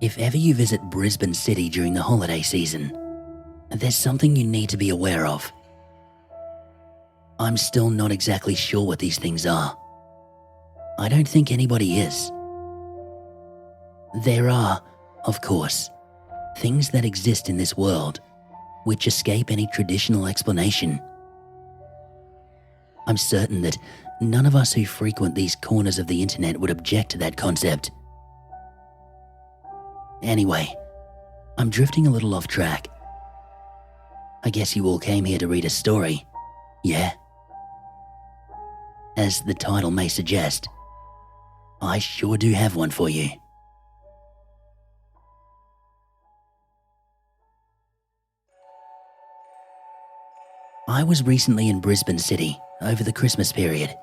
If ever you visit Brisbane City during the holiday season, there's something you need to be aware of. I'm still not exactly sure what these things are. I don't think anybody is. There are, of course, things that exist in this world which escape any traditional explanation. I'm certain that none of us who frequent these corners of the internet would object to that concept. Anyway, I'm drifting a little off track. I guess you all came here to read a story, yeah? As the title may suggest, I sure do have one for you. I was recently in Brisbane City over the Christmas period.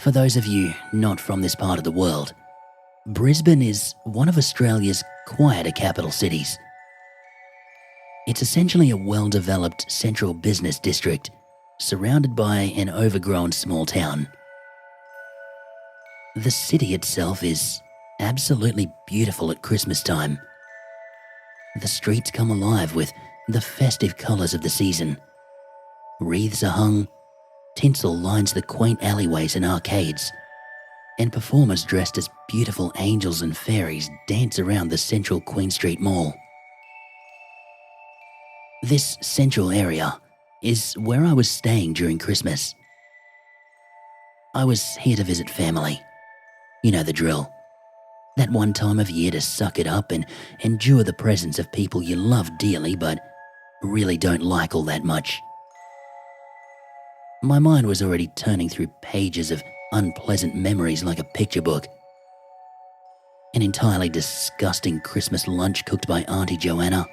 For those of you not from this part of the world, Brisbane is one of Australia's quieter capital cities. It's essentially a well-developed central business district surrounded by an overgrown small town. The city itself is absolutely beautiful at Christmas time. The streets come alive with the festive colours of the season. Wreaths are hung, tinsel lines the quaint alleyways and arcades, and performers dressed as beautiful angels and fairies dance around the central Queen Street Mall. This central area is where I was staying during Christmas. I was here to visit family. You know the drill. That one time of year to suck it up and endure the presence of people you love dearly but really don't like all that much. My mind was already turning through pages of unpleasant memories like a picture book. An entirely disgusting Christmas lunch cooked by Auntie Joanna,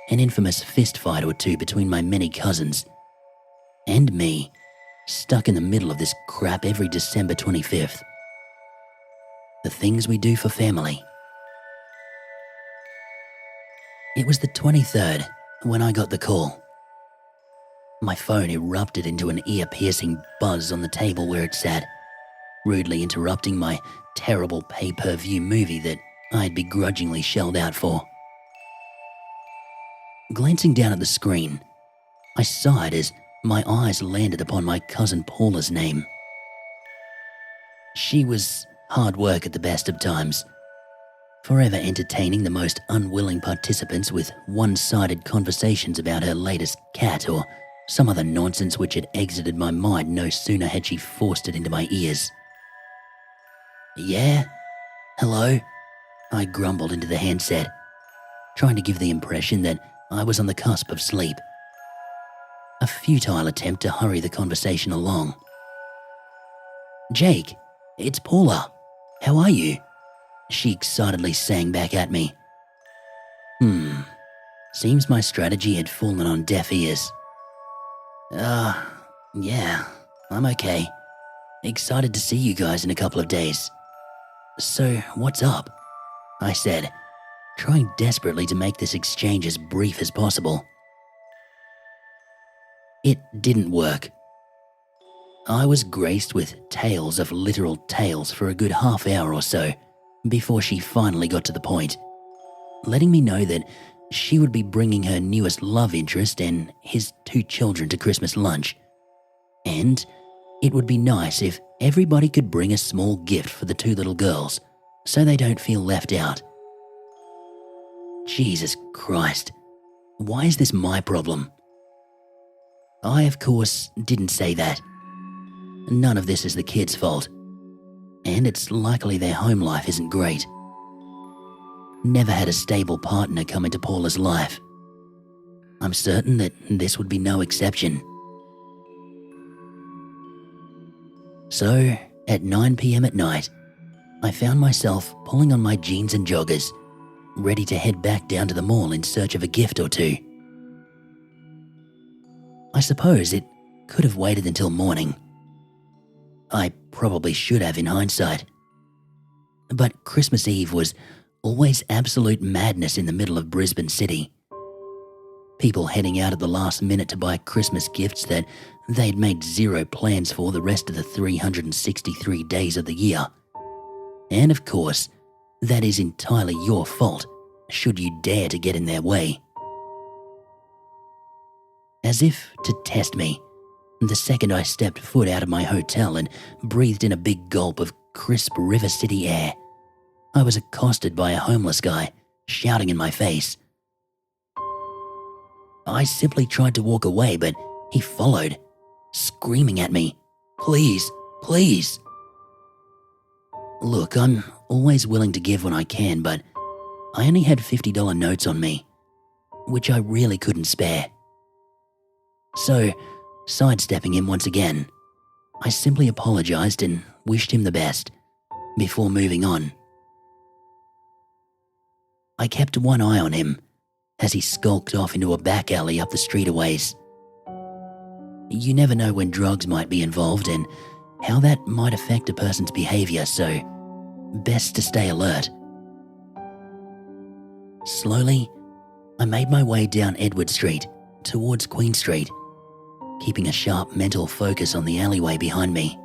an infamous fist fight or two between my many cousins, and me, stuck in the middle of this crap every December 25th. The things we do for family. It was the 23rd when I got the call. My phone erupted into an ear-piercing buzz on the table where it sat, rudely interrupting my terrible pay-per-view movie that I'd begrudgingly shelled out for. Glancing down at the screen, I sighed as my eyes landed upon my cousin Paula's name. She was hard work at the best of times, forever entertaining the most unwilling participants with one-sided conversations about her latest cat or some other nonsense which had exited my mind no sooner had she forced it into my ears. Yeah? Hello? I grumbled into the handset, trying to give the impression that I was on the cusp of sleep. A futile attempt to hurry the conversation along. Jake, it's Paula. How are you? She excitedly sang back at me. Seems my strategy had fallen on deaf ears. Yeah, I'm okay. Excited to see you guys in a couple of days. So, what's up? I said, trying desperately to make this exchange as brief as possible. It didn't work. I was graced with tales of literal tales for a good half hour or so before she finally got to the point, letting me know that she would be bringing her newest love interest and his 2 children to Christmas lunch, and it would be nice if everybody could bring a small gift for the 2 little girls so they don't feel left out. Jesus Christ, why is this my problem? I, of course, didn't say that. None of this is the kids' fault, and it's likely their home life isn't great. Never had a stable partner come into Paula's life. I'm certain that this would be no exception. So, at 9 p.m. at night, I found myself pulling on my jeans and joggers, ready to head back down to the mall in search of a gift or two. I suppose it could have waited until morning. I probably should have in hindsight. But Christmas Eve was always absolute madness in the middle of Brisbane City. People heading out at the last minute to buy Christmas gifts that they'd made zero plans for the rest of the 363 days of the year. And of course, that is entirely your fault should you dare to get in their way. As if to test me, the second I stepped foot out of my hotel and breathed in a big gulp of crisp River City air, I was accosted by a homeless guy shouting in my face. I simply tried to walk away, but he followed, screaming at me, "Please, please." Look, I'm always willing to give when I can, but I only had $50 notes on me, which I really couldn't spare. So, sidestepping him once again, I simply apologized and wished him the best before moving on. I kept one eye on him as he skulked off into a back alley up the street a ways. You never know when drugs might be involved and how that might affect a person's behavior, so best to stay alert. Slowly, I made my way down Edward Street towards Queen Street, keeping a sharp mental focus on the alleyway behind me.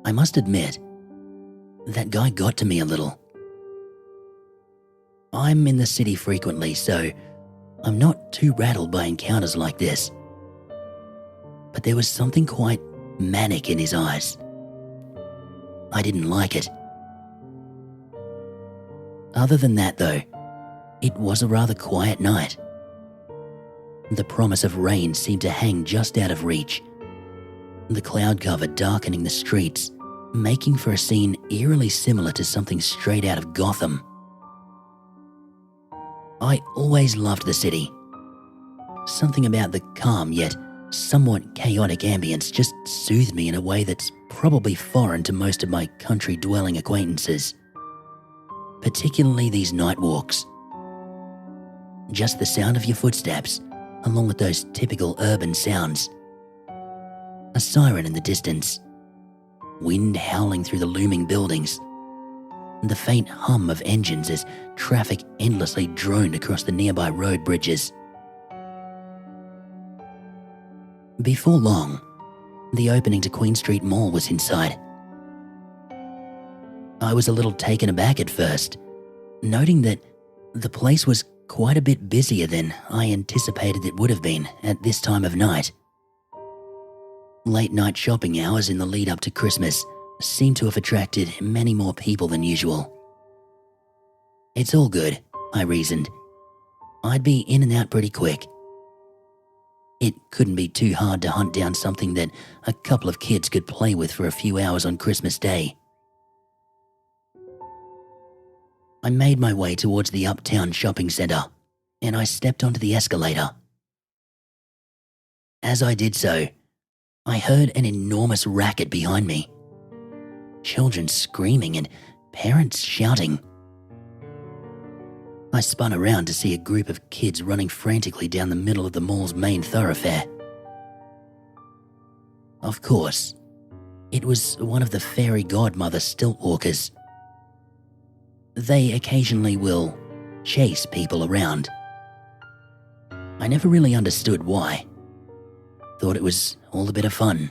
I must admit, that guy got to me a little. I'm in the city frequently, so I'm not too rattled by encounters like this. But there was something quite manic in his eyes. I didn't like it. Other than that, though, it was a rather quiet night. The promise of rain seemed to hang just out of reach, the cloud cover darkening the streets, making for a scene eerily similar to something straight out of Gotham. I always loved the city. Something about the calm yet somewhat chaotic ambience just soothed me in a way that's probably foreign to most of my country-dwelling acquaintances, particularly these night walks. Just the sound of your footsteps, along with those typical urban sounds. A siren in the distance, wind howling through the looming buildings, the faint hum of engines as traffic endlessly droned across the nearby road bridges. Before long, the opening to Queen Street Mall was in sight. I was a little taken aback at first, noting that the place was quite a bit busier than I anticipated it would have been at this time of night. Late night shopping hours in the lead up to Christmas seemed to have attracted many more people than usual. It's all good, I reasoned. I'd be in and out pretty quick. It couldn't be too hard to hunt down something that a couple of kids could play with for a few hours on Christmas Day. I made my way towards the uptown shopping centre, and I stepped onto the escalator. As I did so, I heard an enormous racket behind me. Children screaming and parents shouting. I spun around to see a group of kids running frantically down the middle of the mall's main thoroughfare. Of course, it was one of the fairy godmother stilt walkers. They occasionally will chase people around. I never really understood why. Thought it was all a bit of fun.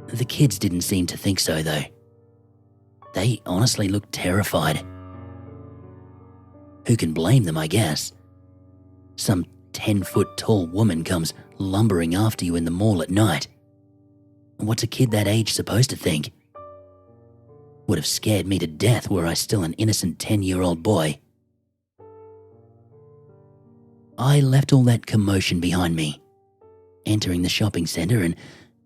The kids didn't seem to think so, though. They honestly looked terrified. Who can blame them, I guess? Some 10-foot-tall woman comes lumbering after you in the mall at night. What's a kid that age supposed to think? Would have scared me to death were I still an innocent 10-year-old boy. I left all that commotion behind me, entering the shopping centre and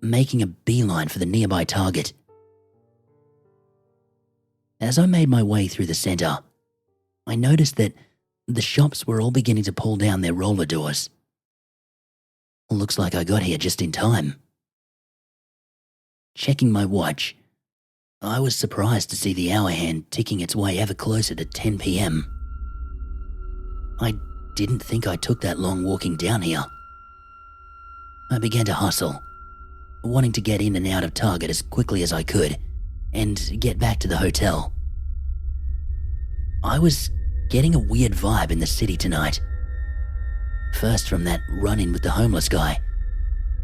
making a beeline for the nearby Target. As I made my way through the centre, I noticed that the shops were all beginning to pull down their roller doors. Looks like I got here just in time. Checking my watch, I was surprised to see the hour hand ticking its way ever closer to 10 p.m. I didn't think I took that long walking down here. I began to hustle, wanting to get in and out of Target as quickly as I could and get back to the hotel. I was getting a weird vibe in the city tonight. First from that run-in with the homeless guy,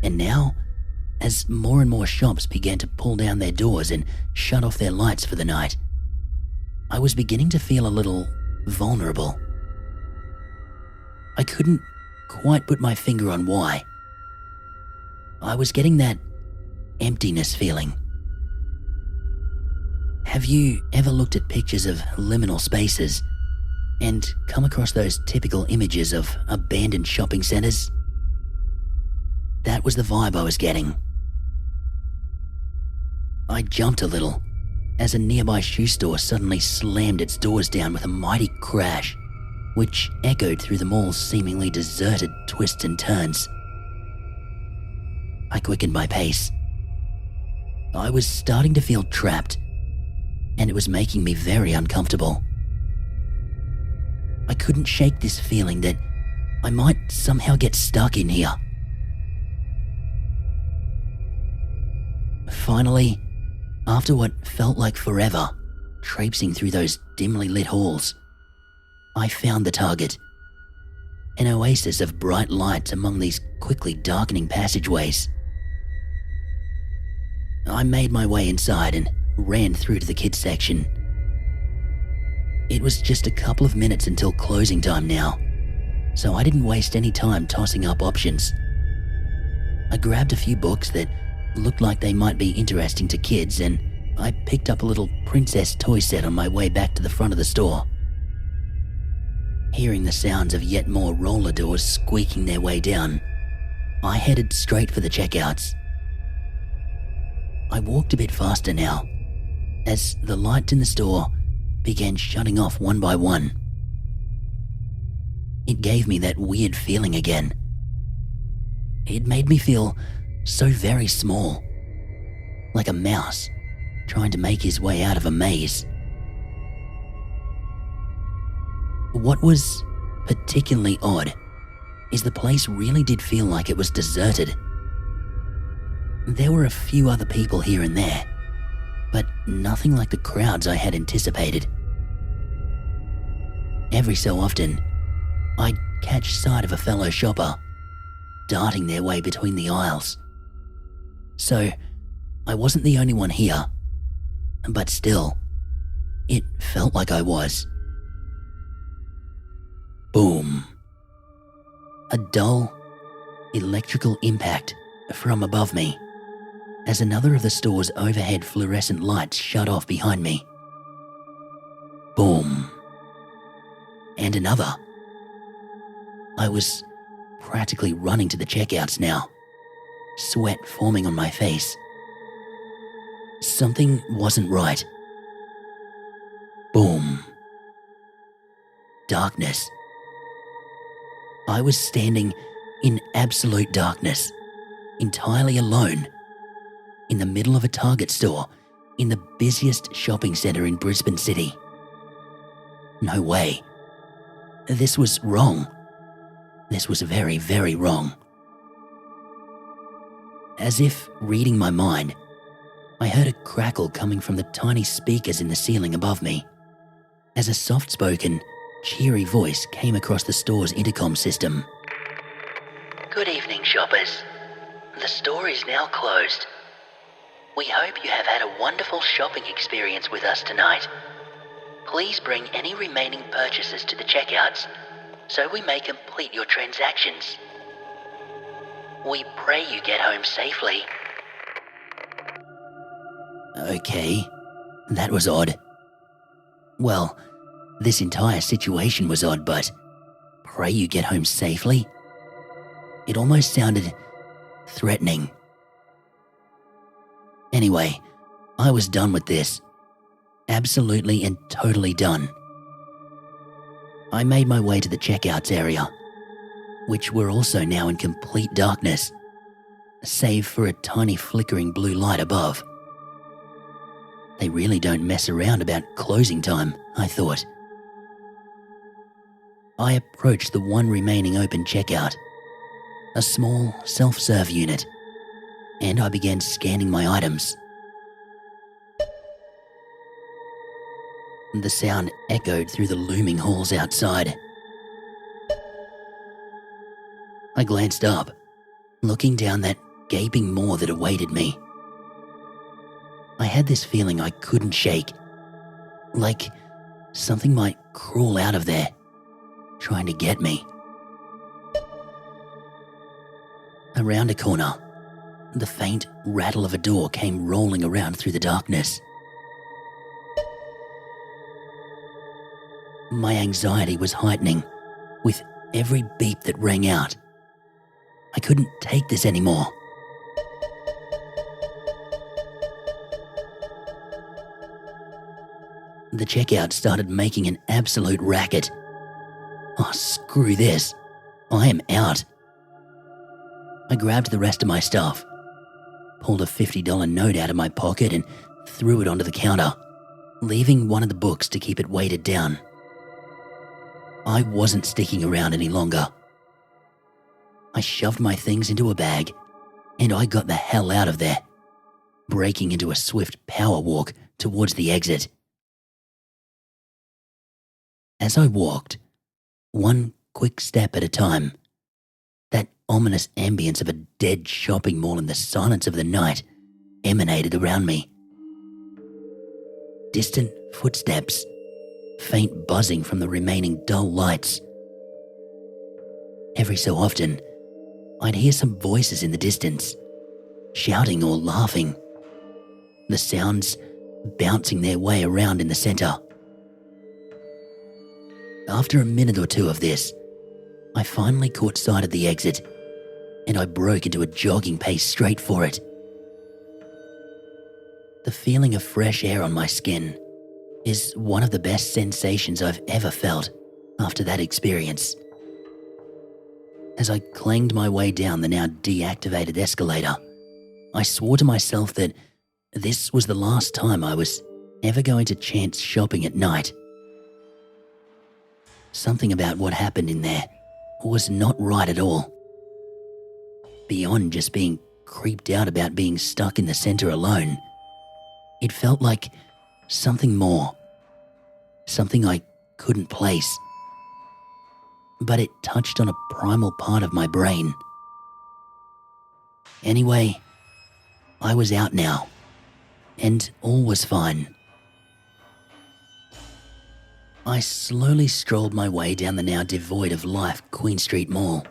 and now as more and more shops began to pull down their doors and shut off their lights for the night, I was beginning to feel a little vulnerable. I couldn't quite put my finger on why. I was getting that emptiness feeling. Have you ever looked at pictures of liminal spaces and come across those typical images of abandoned shopping centres? That was the vibe I was getting. I jumped a little as a nearby shoe store suddenly slammed its doors down with a mighty crash, which echoed through the mall's seemingly deserted twists and turns. I quickened my pace. I was starting to feel trapped, and it was making me very uncomfortable. I couldn't shake this feeling that I might somehow get stuck in here. Finally, after what felt like forever, traipsing through those dimly lit halls, I found the target. An oasis of bright light among these quickly darkening passageways. I made my way inside and ran through to the kids section. It was just a couple of minutes until closing time now, so I didn't waste any time tossing up options. I grabbed a few books that looked like they might be interesting to kids, and I picked up a little princess toy set on my way back to the front of the store. Hearing the sounds of yet more roller doors squeaking their way down, I headed straight for the checkouts. I walked a bit faster now, as the lights in the store began shutting off one by one. It gave me that weird feeling again. It made me feel so very small, like a mouse trying to make his way out of a maze. What was particularly odd is the place really did feel like it was deserted. There were a few other people here and there, but nothing like the crowds I had anticipated. Every so often, I'd catch sight of a fellow shopper darting their way between the aisles. So, I wasn't the only one here, but still, it felt like I was. Boom. A dull, electrical impact from above me as another of the store's overhead fluorescent lights shut off behind me. Boom. And another. I was practically running to the checkouts now, sweat forming on my face. Something wasn't right. Boom. Darkness. I was standing in absolute darkness, entirely alone, in the middle of a Target store in the busiest shopping centre in Brisbane City. No way. This was wrong. This was very, very wrong. As if reading my mind, I heard a crackle coming from the tiny speakers in the ceiling above me, as a soft-spoken, cheery voice came across the store's intercom system. "Good evening, shoppers. The store is now closed. We hope you have had a wonderful shopping experience with us tonight. Please bring any remaining purchases to the checkouts so we may complete your transactions. We pray you get home safely." Okay, that was odd. Well, this entire situation was odd, but pray you get home safely? It almost sounded threatening. Anyway, I was done with this. Absolutely and totally done. I made my way to the checkouts area, which were also now in complete darkness, save for a tiny flickering blue light above. They really don't mess around about closing time, I thought. I approached the one remaining open checkout, a small self-serve unit, and I began scanning my items. The sound echoed through the looming halls outside. I glanced up, looking down that gaping maw that awaited me. I had this feeling I couldn't shake, like something might crawl out of there, trying to get me. Around a corner, the faint rattle of a door came rolling around through the darkness. My anxiety was heightening with every beep that rang out. I couldn't take this anymore. The checkout started making an absolute racket. Oh, screw this. I am out. I grabbed the rest of my stuff, pulled a $50 note out of my pocket and threw it onto the counter, leaving one of the books to keep it weighted down. I wasn't sticking around any longer. I shoved my things into a bag and I got the hell out of there, breaking into a swift power walk towards the exit. As I walked, one quick step at a time, that ominous ambience of a dead shopping mall in the silence of the night emanated around me. Distant footsteps, faint buzzing from the remaining dull lights. Every so often, I'd hear some voices in the distance, shouting or laughing, the sounds bouncing their way around in the centre. After a minute or two of this, I finally caught sight of the exit and I broke into a jogging pace straight for it. The feeling of fresh air on my skin is one of the best sensations I've ever felt after that experience. As I clanged my way down the now deactivated escalator, I swore to myself that this was the last time I was ever going to chance shopping at night. Something about what happened in there was not right at all. Beyond just being creeped out about being stuck in the centre alone, it felt like something more, something I couldn't place. But it touched on a primal part of my brain. Anyway, I was out now, and all was fine. I slowly strolled my way down the now devoid of life Queen Street Mall.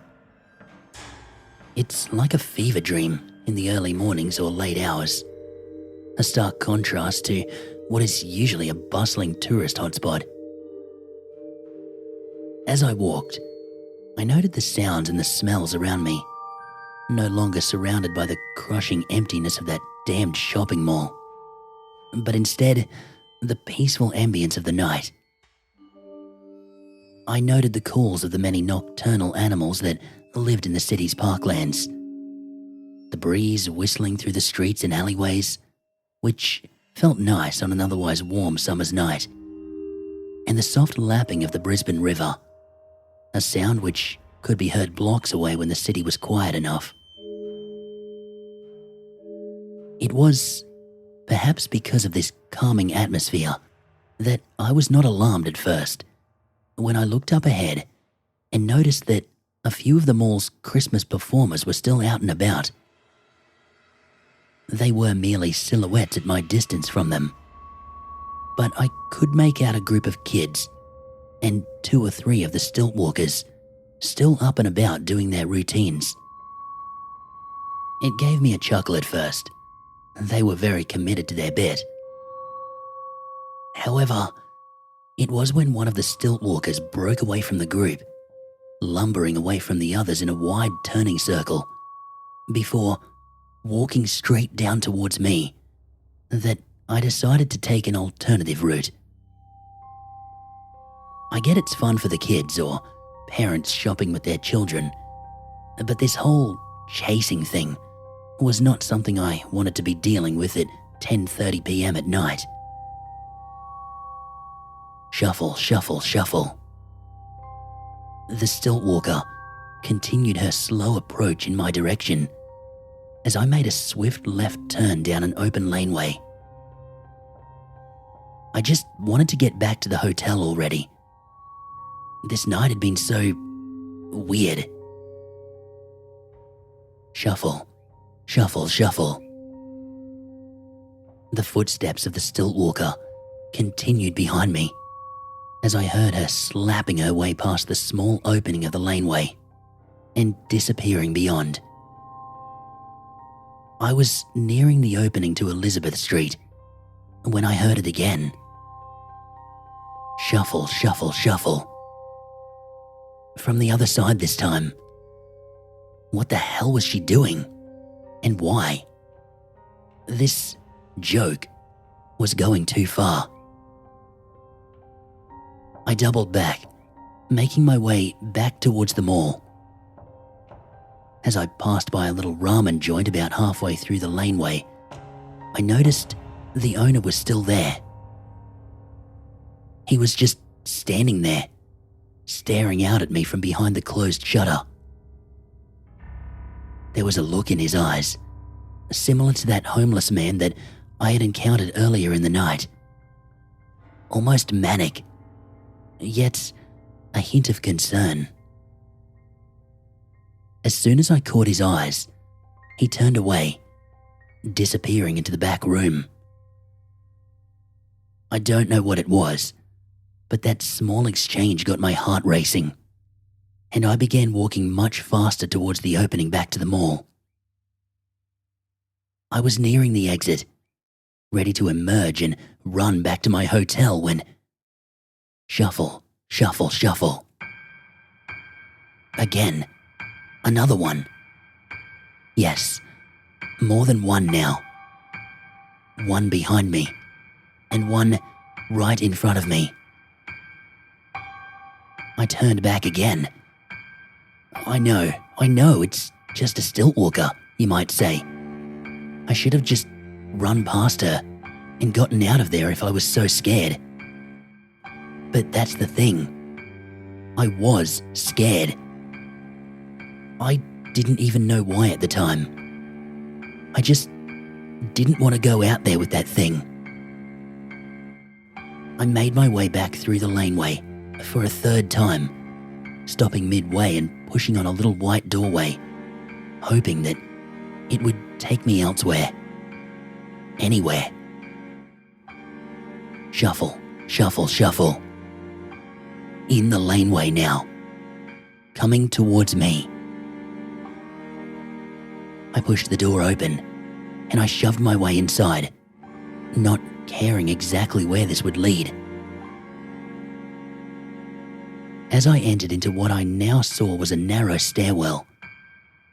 It's like a fever dream in the early mornings or late hours, a stark contrast to what is usually a bustling tourist hotspot. As I walked, I noted the sounds and the smells around me, no longer surrounded by the crushing emptiness of that damned shopping mall, but instead the peaceful ambience of the night. I noted the calls of the many nocturnal animals that lived in the city's parklands, the breeze whistling through the streets and alleyways, which felt nice on an otherwise warm summer's night, and the soft lapping of the Brisbane River, a sound which could be heard blocks away when the city was quiet enough. It was perhaps because of this calming atmosphere that I was not alarmed at first when I looked up ahead and noticed that a few of the mall's Christmas performers were still out and about. They were merely silhouettes at my distance from them, but I could make out a group of kids and 2 or 3 of the stilt walkers still up and about doing their routines. It gave me a chuckle at first. They were very committed to their bit. However, it was when one of the stilt walkers broke away from the group, lumbering away from the others in a wide turning circle, before walking straight down towards me, that I decided to take an alternative route. I get it's fun for the kids or parents shopping with their children, but this whole chasing thing was not something I wanted to be dealing with at 10:30 p.m. at night. Shuffle, shuffle, shuffle. The stilt walker continued her slow approach in my direction as I made a swift left turn down an open laneway. I just wanted to get back to the hotel already. This night had been so weird. Shuffle, Shuffle, shuffle. The footsteps of the stilt walker continued behind me as I heard her slapping her way past the small opening of the laneway and disappearing beyond. I was nearing the opening to Elizabeth Street when I heard it again. Shuffle, shuffle, shuffle. From the other side this time. What the hell was she doing? And why? This joke was going too far. I doubled back, making my way back towards the mall. As I passed by a little ramen joint about halfway through the laneway, I noticed the owner was still there. He was just standing there, staring out at me from behind the closed shutter. There was a look in his eyes, similar to that homeless man that I had encountered earlier in the night. Almost manic, yet a hint of concern. As soon as I caught his eyes, he turned away, disappearing into the back room. I don't know what it was, but that small exchange got my heart racing, and I began walking much faster towards the opening back to the mall. I was nearing the exit, ready to emerge and run back to my hotel when... Shuffle, shuffle, shuffle. Again, another one. Yes, more than one now. One behind me, and one right in front of me. I turned back again. I know, it's just a stilt walker, you might say. I should have just run past her and gotten out of there if I was so scared. But that's the thing. I was scared. I didn't even know why at the time. I just didn't want to go out there with that thing. I made my way back through the laneway for a third time, stopping midway and pushing on a little white doorway, hoping that it would take me elsewhere. Anywhere. Shuffle, shuffle, shuffle. In the laneway now, coming towards me. I pushed the door open and I shoved my way inside, not caring exactly where this would lead. As I entered into what I now saw was a narrow stairwell,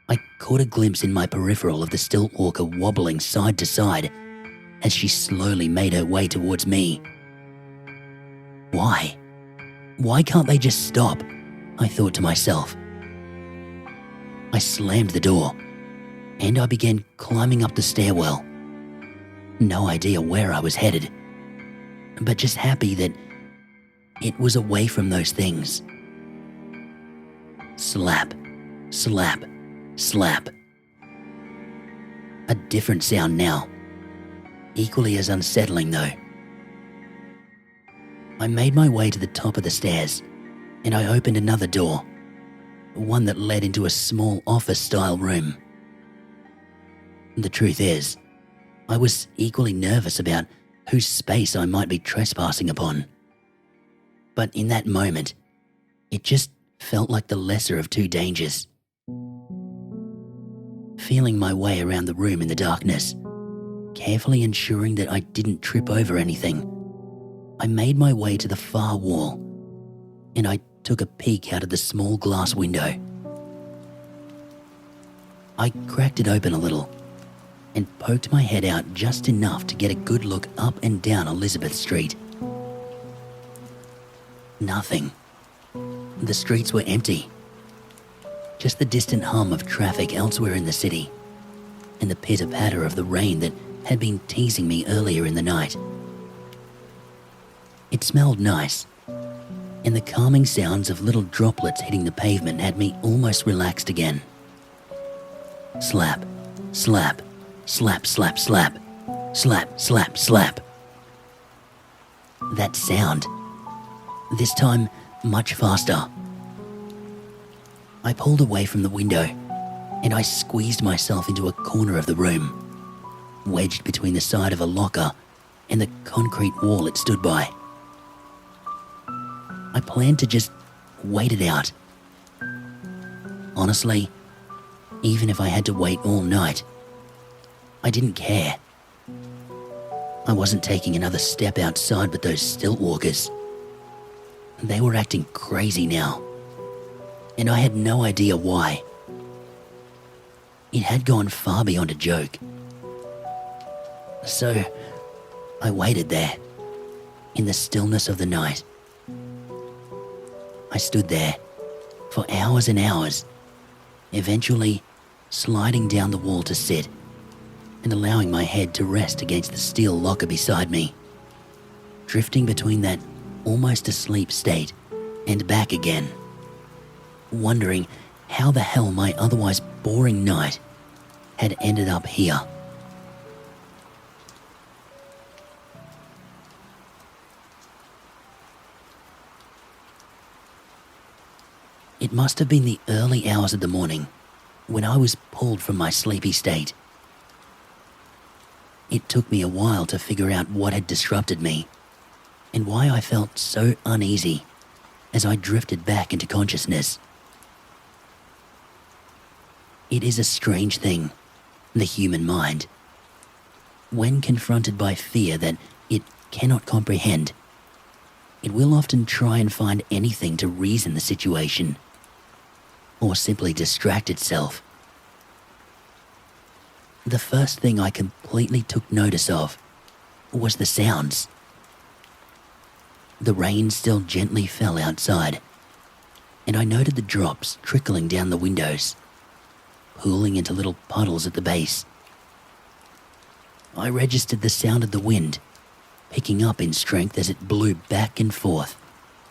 I caught a glimpse in my peripheral of the stilt walker wobbling side to side as she slowly made her way towards me. Why? Why can't they just stop? I thought to myself. I slammed the door and I began climbing up the stairwell. No idea where I was headed, but just happy that it was away from those things. Slap, slap, slap. A different sound now, equally as unsettling though. I made my way to the top of the stairs and I opened another door, one that led into a small office-style room. The truth is, I was equally nervous about whose space I might be trespassing upon. But in that moment, it just felt like the lesser of two dangers. Feeling my way around the room in the darkness, carefully ensuring that I didn't trip over anything, I made my way to the far wall and I took a peek out of the small glass window. I cracked it open a little and poked my head out just enough to get a good look up and down Elizabeth Street. Nothing. The streets were empty. Just the distant hum of traffic elsewhere in the city and the pitter-patter of the rain that had been teasing me earlier in the night. It smelled nice, and the calming sounds of little droplets hitting the pavement had me almost relaxed again. Slap, slap, slap, slap, slap, slap, slap, slap. That sound, this time much faster. I pulled away from the window and I squeezed myself into a corner of the room, wedged between the side of a locker and the concrete wall it stood by. I planned to just wait it out. Honestly, even if I had to wait all night, I didn't care. I wasn't taking another step outside with those stilt walkers. They were acting crazy now, and I had no idea why. It had gone far beyond a joke. So, I waited there, in the stillness of the night. I stood there for hours and hours, eventually sliding down the wall to sit and allowing my head to rest against the steel locker beside me, drifting between that almost asleep state and back again, wondering how the hell my otherwise boring night had ended up here. It must have been the early hours of the morning when I was pulled from my sleepy state. It took me a while to figure out what had disrupted me and why I felt so uneasy as I drifted back into consciousness. It is a strange thing, the human mind. When confronted by fear that it cannot comprehend, it will often try and find anything to reason the situation, or simply distract itself. The first thing I completely took notice of was the sounds. The rain still gently fell outside, and I noted the drops trickling down the windows, pooling into little puddles at the base. I registered the sound of the wind, picking up in strength as it blew back and forth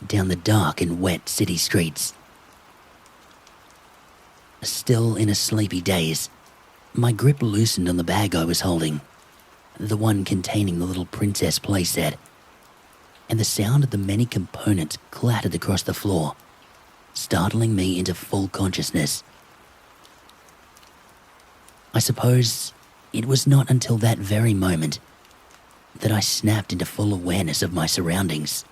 down the dark and wet city streets. Still in a sleepy daze, my grip loosened on the bag I was holding, the one containing the little princess playset, and the sound of the many components clattered across the floor, startling me into full consciousness. I suppose it was not until that very moment that I snapped into full awareness of my surroundings.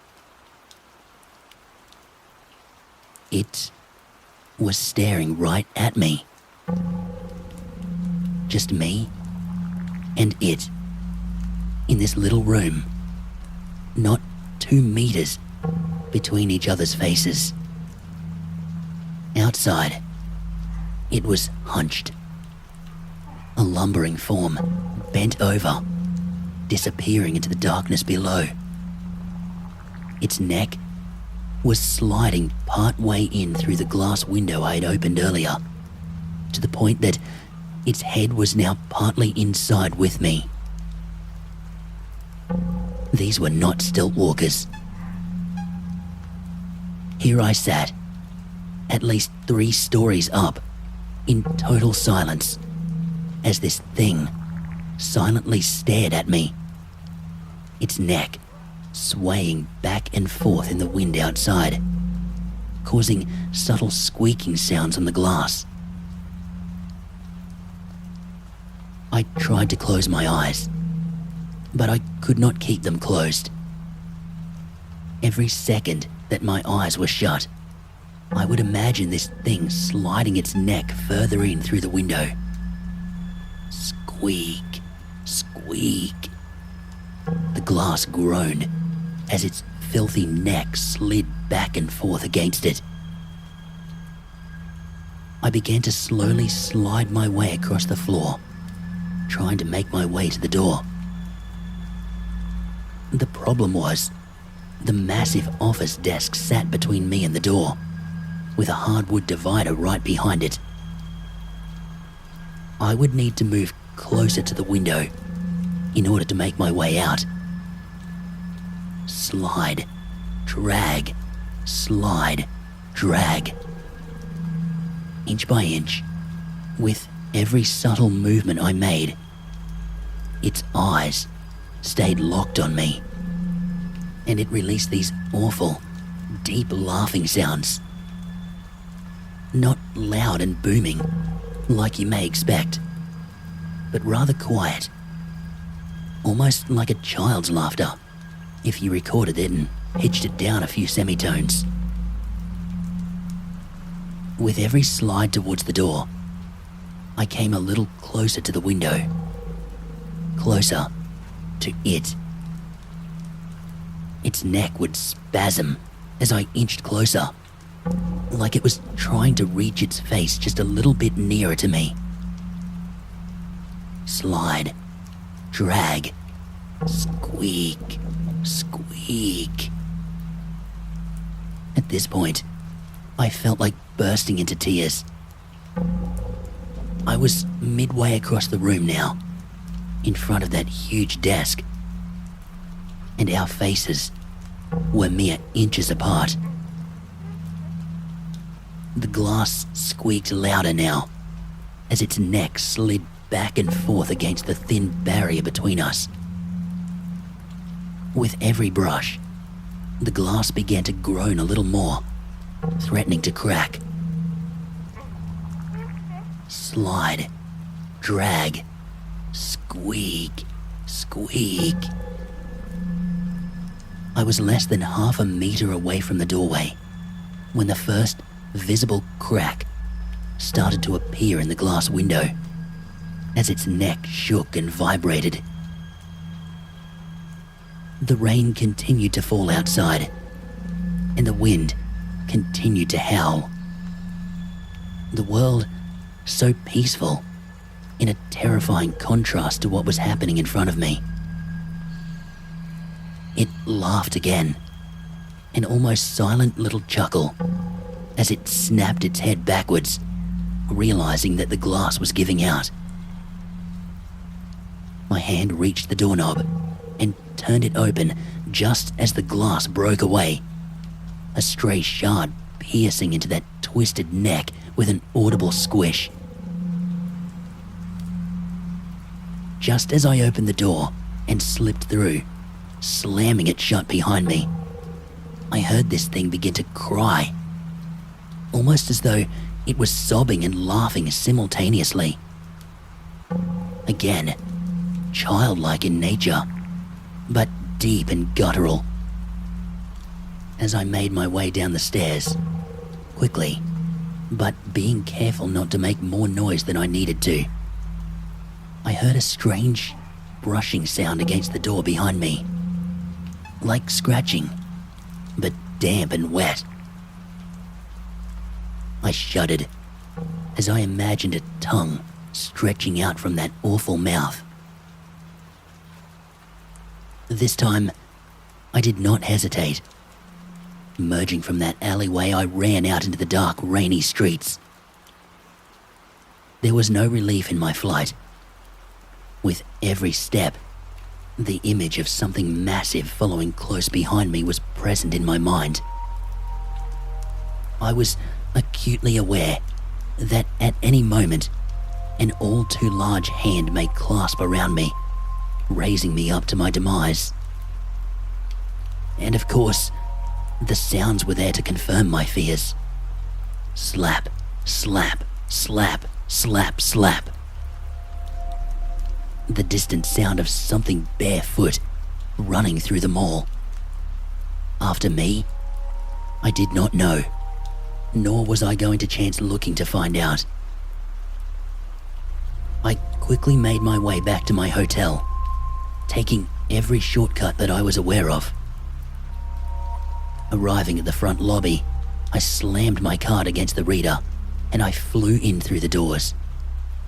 It was staring right at me. Just me and it in this little room, not 2 meters between each other's faces. Outside, it was hunched, a lumbering form bent over, disappearing into the darkness below. Its neck was sliding part-way in through the glass window I had opened earlier, to the point that its head was now partly inside with me. These were not stilt walkers. Here I sat, at least 3 stories up, in total silence, as this thing silently stared at me, its neck swaying back and forth in the wind outside, causing subtle squeaking sounds on the glass. I tried to close my eyes, but I could not keep them closed. Every second that my eyes were shut, I would imagine this thing sliding its neck further in through the window. Squeak, squeak. The glass groaned as its filthy neck slid back and forth against it. I began to slowly slide my way across the floor, trying to make my way to the door. The problem was, the massive office desk sat between me and the door, with a hardwood divider right behind it. I would need to move closer to the window in order to make my way out. Slide, drag, slide, drag. Inch by inch, with every subtle movement I made, its eyes stayed locked on me, and it released these awful, deep laughing sounds. Not loud and booming, like you may expect, but rather quiet, almost like a child's laughter if you recorded it and pitched it down a few semitones. With every slide towards the door, I came a little closer to the window, closer to it. Its neck would spasm as I inched closer, like it was trying to reach its face just a little bit nearer to me. Slide, drag, squeak, squeak. At this point, I felt like bursting into tears. I was midway across the room now, in front of that huge desk, and our faces were mere inches apart. The glass squeaked louder now as its neck slid back and forth against the thin barrier between us. With every brush, the glass began to groan a little more, threatening to crack. Slide, drag, squeak, squeak. I was less than half a meter away from the doorway when the first visible crack started to appear in the glass window as its neck shook and vibrated. The rain continued to fall outside, and the wind continued to howl. The world so peaceful, in a terrifying contrast to what was happening in front of me. It laughed again, an almost silent little chuckle, as it snapped its head backwards, realizing that the glass was giving out. My hand reached the doorknob and turned it open just as the glass broke away, a stray shard piercing into that twisted neck with an audible squish. Just as I opened the door and slipped through, slamming it shut behind me, I heard this thing begin to cry, almost as though it was sobbing and laughing simultaneously. Again, childlike in nature, but deep and guttural. As I made my way down the stairs, quickly, but being careful not to make more noise than I needed to, I heard a strange brushing sound against the door behind me, like scratching, but damp and wet. I shuddered as I imagined a tongue stretching out from that awful mouth. This time, I did not hesitate. Emerging from that alleyway, I ran out into the dark, rainy streets. There was no relief in my flight. With every step, the image of something massive following close behind me was present in my mind. I was acutely aware that at any moment, an all too large hand may clasp around me, raising me up to my demise. And of course, the sounds were there to confirm my fears. Slap, slap, slap, slap, slap. The distant sound of something barefoot running through the mall. After me? I did not know, nor was I going to chance looking to find out. I quickly made my way back to my hotel, taking every shortcut that I was aware of. Arriving at the front lobby, I slammed my card against the reader and I flew in through the doors,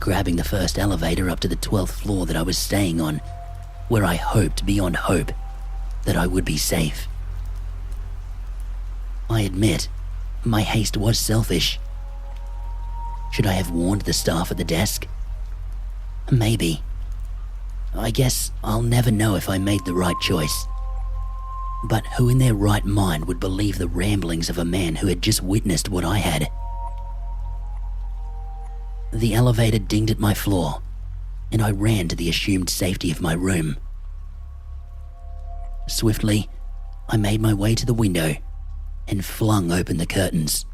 grabbing the first elevator up to the 12th floor that I was staying on, where I hoped beyond hope that I would be safe. I admit, my haste was selfish. Should I have warned the staff at the desk? Maybe. I guess I'll never know if I made the right choice. But who in their right mind would believe the ramblings of a man who had just witnessed what I had? The elevator dinged at my floor, and I ran to the assumed safety of my room. Swiftly, I made my way to the window and flung open the curtains.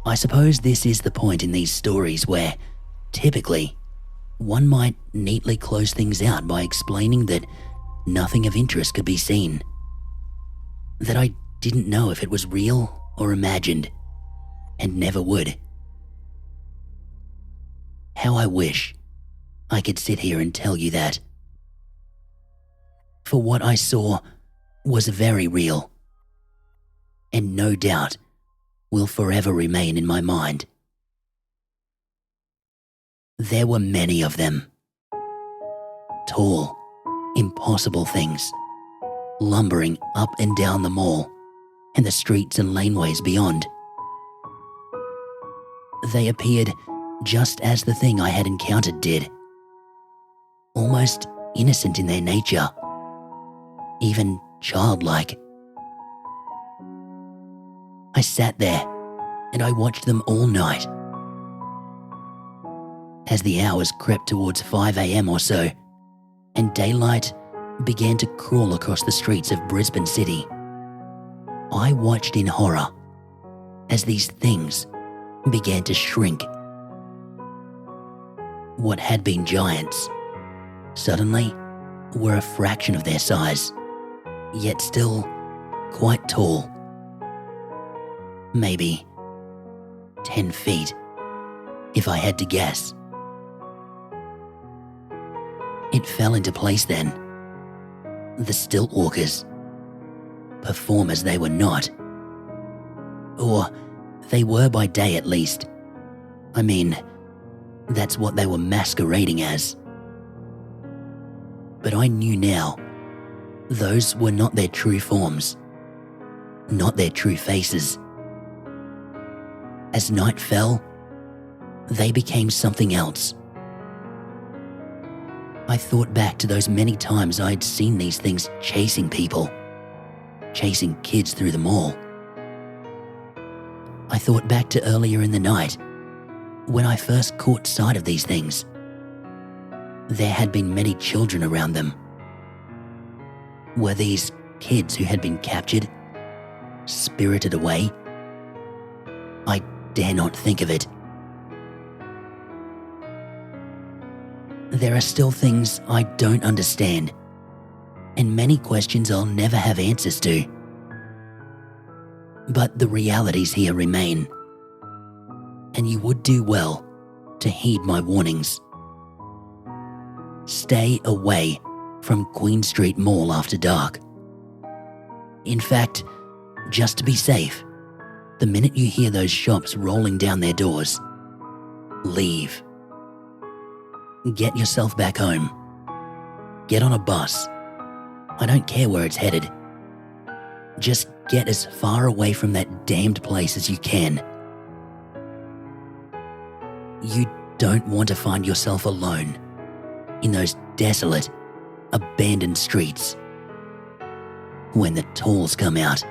I suppose this is the point in these stories where, typically, one might neatly close things out by explaining that nothing of interest could be seen. That I didn't know if it was real or imagined, and never would. How I wish I could sit here and tell you that. For what I saw was very real, and no doubt will forever remain in my mind. There were many of them. Tall, impossible things, lumbering up and down the mall and the streets and laneways beyond. They appeared just as the thing I had encountered did, almost innocent in their nature, even childlike. I sat there and I watched them all night. As the hours crept towards 5 a.m. or so, and daylight began to crawl across the streets of Brisbane City, I watched in horror as these things began to shrink. What had been giants suddenly were a fraction of their size, yet still quite tall. Maybe 10 feet, if I had to guess. It fell into place then. The stilt walkers, performers they were not. Or they were by day at least. I mean, that's what they were masquerading as. But I knew now, those were not their true forms, not their true faces. As night fell, they became something else. I thought back to those many times I'd seen these things chasing people, chasing kids through the mall. I thought back to earlier in the night, when I first caught sight of these things. There had been many children around them. Were these kids who had been captured, spirited away? I dare not think of it. There are still things I don't understand, and many questions I'll never have answers to. But the realities here remain, and you would do well to heed my warnings. Stay away from Queen Street Mall after dark. In fact, just to be safe, the minute you hear those shops rolling down their doors, leave. Get yourself back home. Get on a bus. I don't care where it's headed. Just get as far away from that damned place as you can. You don't want to find yourself alone in those desolate, abandoned streets when the tolls come out.